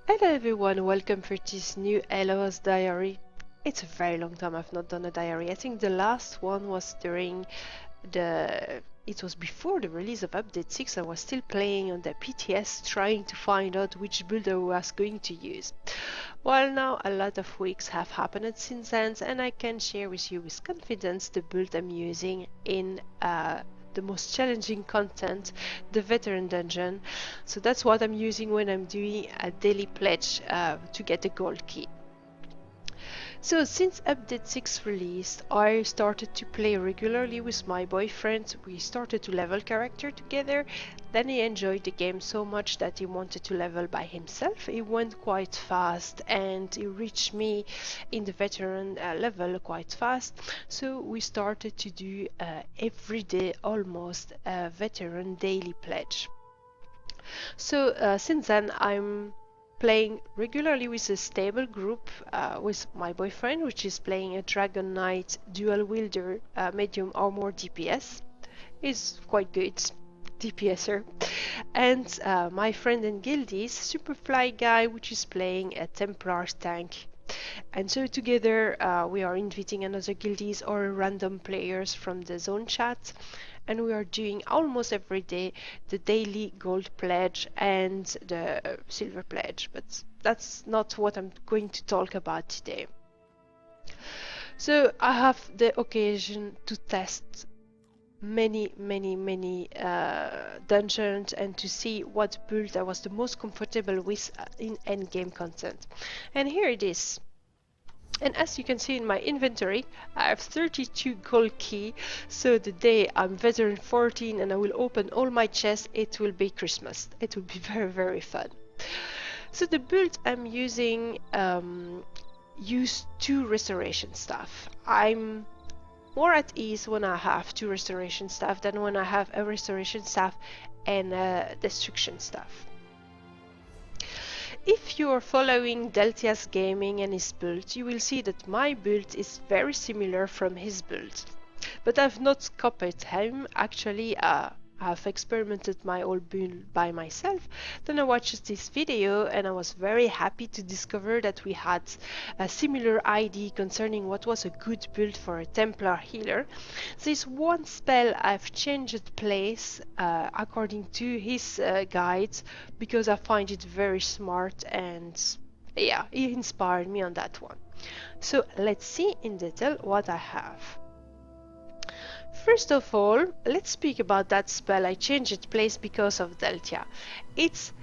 Hello everyone, welcome for this new Elloa's diary. It's a very long time I've not done a diary. I think the last one was during it was before the release of update 6. I was still playing on the PTS trying to find out which build I was going to use. Well, now a lot of weeks have happened since then, and I can share with you with confidence the build I'm using in the most challenging content, the veteran dungeon. So that's what I'm using when I'm doing a daily pledge to get a gold key. So since update 6 released, I started to play regularly with my boyfriend. We started to level character together. Then he enjoyed the game so much that he wanted to level by himself. He went quite fast and he reached me in the veteran level quite fast. So we started to do every day almost a veteran daily pledge. So since then I'm playing regularly with a stable group with my boyfriend, which is playing a Dragon Knight dual wielder medium armor DPS. Is quite good DPSer. And my friend and guildies Superfly guy, which is playing a Templar tank. And so together we are inviting another guildies or random players from the zone chat, and we are doing almost every day the daily gold pledge and the silver pledge, but that's not what I'm going to talk about today. So I have the occasion to test many dungeons and to see what build I was the most comfortable with in endgame content. And here it is. And as you can see in my inventory, I have 32 gold key, so the day I'm veteran 14 and I will open all my chests, it will be Christmas. It will be very fun. So the build I'm using use 2 restoration staff. I'm more at ease when I have 2 restoration staff than when I have a restoration staff and a destruction staff. If you are following Deltia's gaming and his build, you will see that my build is very similar from his build. But I've not copied him. Actually, I've experimented my old build by myself. Then I watched this video and I was very happy to discover that we had a similar idea concerning what was a good build for a Templar healer. This one spell I've changed place according to his guides because I find it very smart, and yeah, he inspired me on that one. So let's see in detail what I have. First of all, let's speak about that spell I changed place because of Deltia. It's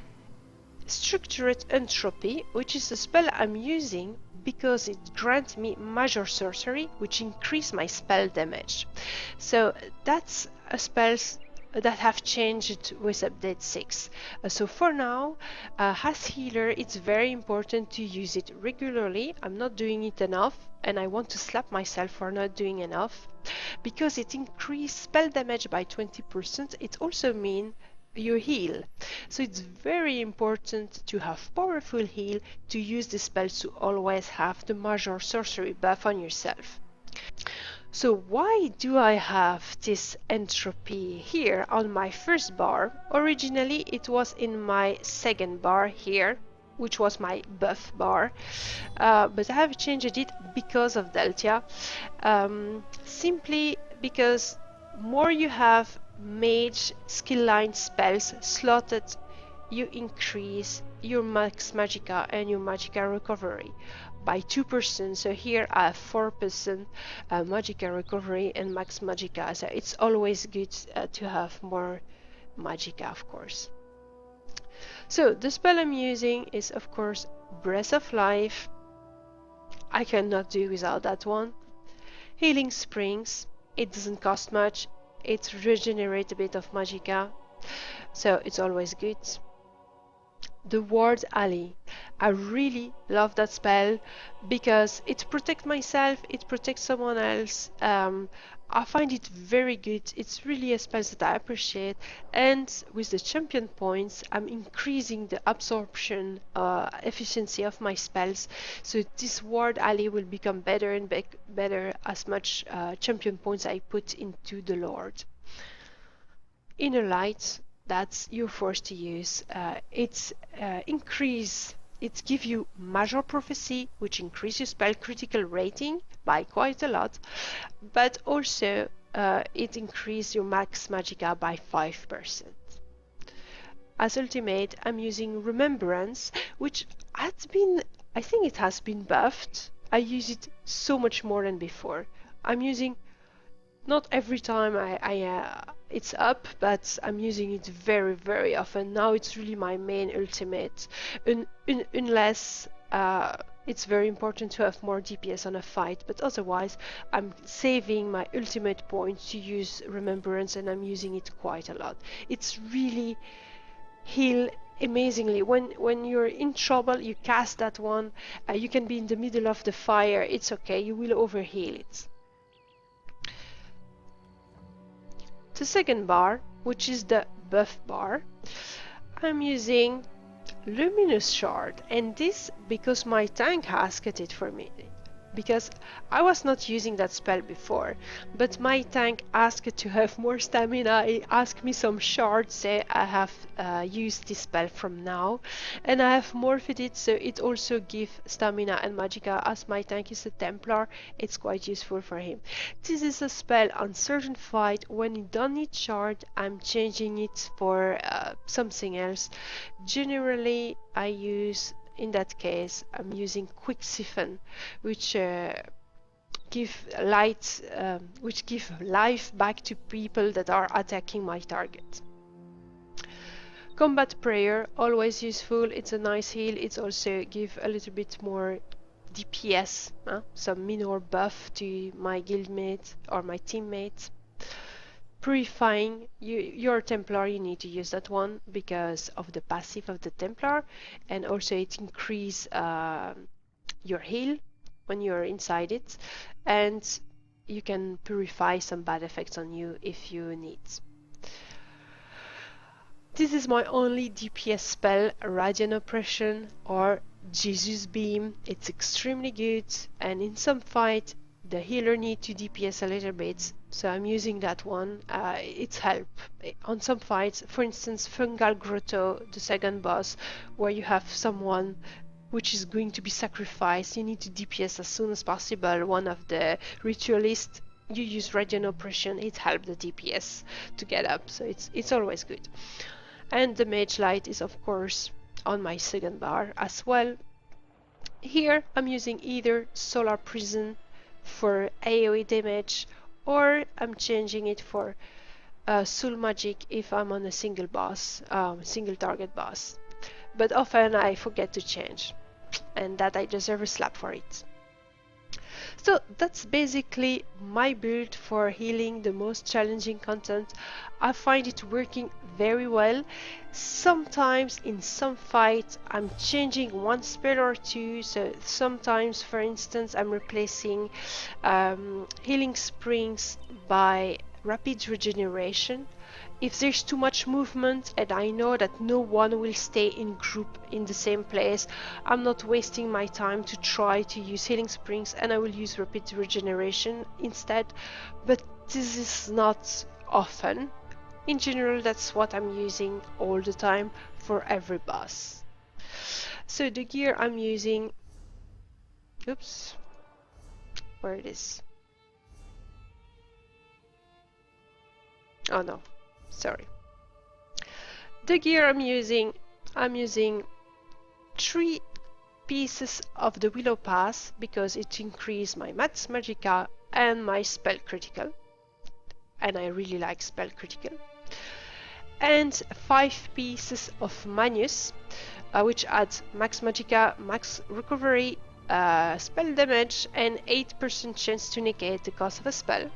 Structured Entropy, which is a spell I'm using because it grants me Major Sorcery, which increase my spell damage. So that's a spell that have changed with update 6. So for now, as healer, it's very important to use it regularly. I'm not doing it enough, and I want to slap myself for not doing enough. Because it increases spell damage by 20%, it also means you heal. So it's very important to have powerful heal to use the spell, to always have the Major Sorcery buff on yourself. So why do I have this entropy here on my first bar? Originally it was in my second bar here, which was my buff bar, but I have changed it because of Deltia, simply because more you have mage skill line spells slotted, you increase your max magicka and your magicka recovery by 2%. So here I have 4% magicka recovery and max magicka, so it's always good to have more magicka, of course. So the spell I'm using is of course Breath of Life. I cannot do without that one. Healing Springs, it doesn't cost much, it regenerates a bit of magicka, so it's always good. The Ward Alley, I really love that spell because it protects myself, it protects someone else. I find it very good. It's really a spell that I appreciate, and with the champion points I'm increasing the absorption efficiency of my spells, so this Ward Alley will become better and better as much champion points I put into the Lord. Inner Light, that's you're forced to use. It's increase it gives you Major Prophecy, which increases your spell critical rating by quite a lot, but also it increases your max magicka by 5%. As ultimate, I'm using Remembrance, which has been, I think it has been buffed. I use it so much more than before. I'm using, not every time it's up, but I'm using it very, very often. Now it's really my main ultimate, unless it's very important to have more DPS on a fight, but otherwise I'm saving my ultimate points to use Remembrance, and I'm using it quite a lot. It's really heal amazingly. When you're in trouble, you cast that one. You can be in the middle of the fire, it's okay, you will overheal it. The second bar, which is the buff bar, I'm using Luminous Shard, and this because my tank asked it for me, because I was not using that spell before, but my tank asked to have more stamina. He asked me some shards, say I have used this spell from now, and I have morphed it, so it also gives stamina and magicka. As my tank is a Templar, it's quite useful for him. This is a spell on certain fight. When you don't need shard, I'm changing it for something else. Generally, I use, in that case, I'm using Quick Siphon, which give life back to people that are attacking my target. Combat Prayer, always useful. It's a nice heal. It also give a little bit more DPS, some minor buff to my guildmate or my teammate. Purifying, you're a Templar, you need to use that one because of the passive of the Templar, and also it increases your heal when you're inside it, and you can purify some bad effects on you if you need. This is my only DPS spell, Radiant Oppression or Jesus Beam. It's extremely good, and in some fight the healer needs to DPS a little bit, so I'm using that one. It's help on some fights, for instance Fungal Grotto, the second boss, where you have someone which is going to be sacrificed. You need to DPS as soon as possible. One of the ritualists, you use Radiant Oppression, it helps the DPS to get up, so it's always good. And the Mage Light is of course on my second bar as well. Here I'm using either Solar Prison for AoE damage, or I'm changing it for Soul Magic if I'm on a single boss, single target boss. But often I forget to change, and that I deserve a slap for it. So that's basically my build for healing the most challenging content. I find it working very well. Sometimes in some fights I'm changing one spell or two, so sometimes, for instance, I'm replacing Healing Springs by Rapid Regeneration. If there's too much movement and I know that no one will stay in group in the same place, I'm not wasting my time to try to use Healing Springs, and I will use Rapid Regeneration instead. But this is not often. In general, that's what I'm using all the time for every boss. So the gear I'm using, oops, where it is? Oh no, sorry. The gear I'm using 3 pieces of the Willow Pass because it increased my Max Magicka and my Spell Critical, and I really like Spell Critical. And 5 pieces of Magnus, which adds Max Magicka, Max Recovery, Spell Damage, and 8% chance to negate the cost of a spell.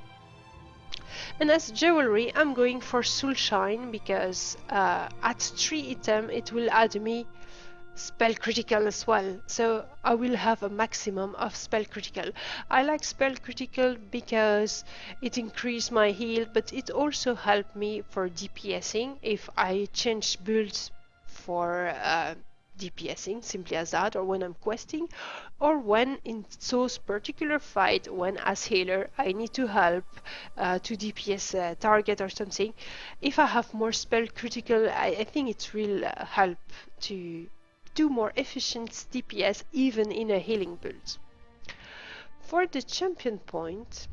And as jewelry, I'm going for Soul Shine because at 3 items it will add me Spell Critical as well, so I will have a maximum of Spell Critical. I like Spell Critical because it increases my heal, but it also helps me for DPSing if I change builds for DPSing, simply as that, or when I'm questing, or when in those particular fight, when as healer I need to help to DPS a target or something. If I have more Spell Critical, I think it will help to do more efficient DPS even in a healing build. For the champion point,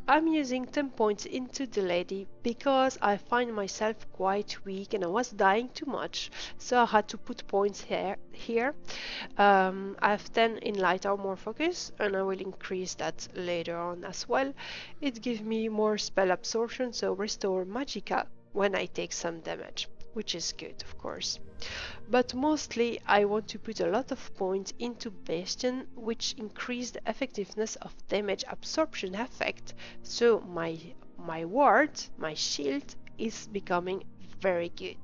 I'm using 10 points into the lady because I find myself quite weak and I was dying too much, so I had to put points here. I have 10 in light armor focus and I will increase that later on as well. It gives me more spell absorption, so restore magicka when I take some damage, which is good of course. But mostly I want to put a lot of points into Bastion, which increase the effectiveness of damage absorption effect, so my ward, my shield, is becoming very good.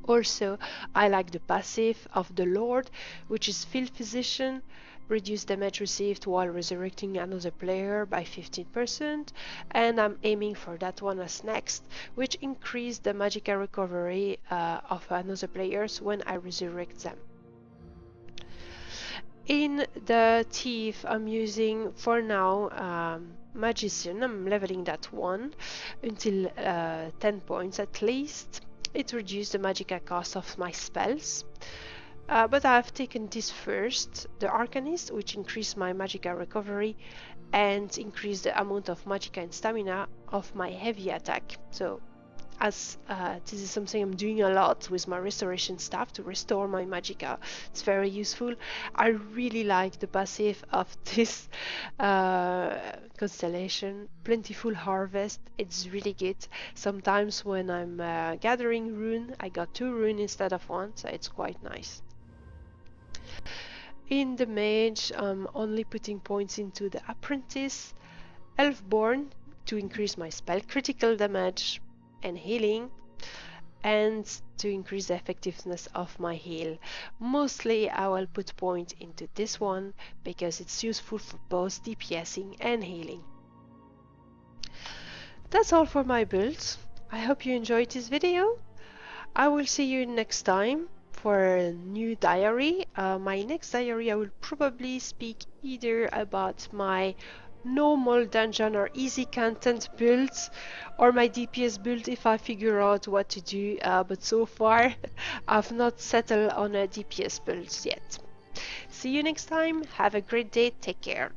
Also, I like the passive of the Lord, which is Field Physician, reduce damage received while resurrecting another player by 15%, and I'm aiming for that one as next, which increase the magical recovery of another players when I resurrect them. In the Thief, I'm using for now Magician. I'm leveling that one until 10 points at least. It reduced the magicka cost of my spells. But I've taken this first, the Arcanist, which increased my magicka recovery and increased the amount of magicka and stamina of my heavy attack. So as this is something I'm doing a lot with my restoration staff to restore my magicka, it's very useful. I really like the passive of this constellation, Plentiful Harvest. It's really good. Sometimes when I'm gathering rune, I got 2 rune instead of 1, so it's quite nice. In the mage, I'm only putting points into the apprentice, Elfborn to increase my spell critical damage and healing, and to increase the effectiveness of my heal. Mostly I will put points into this one because it's useful for both DPSing and healing. That's all for my builds. I hope you enjoyed this video. I will see you next time for a new diary. My next diary I will probably speak either about my normal dungeon or easy content builds or my DPS build if I figure out what to do, but so far I've not settled on a DPS build yet. See you next time, have a great day, take care.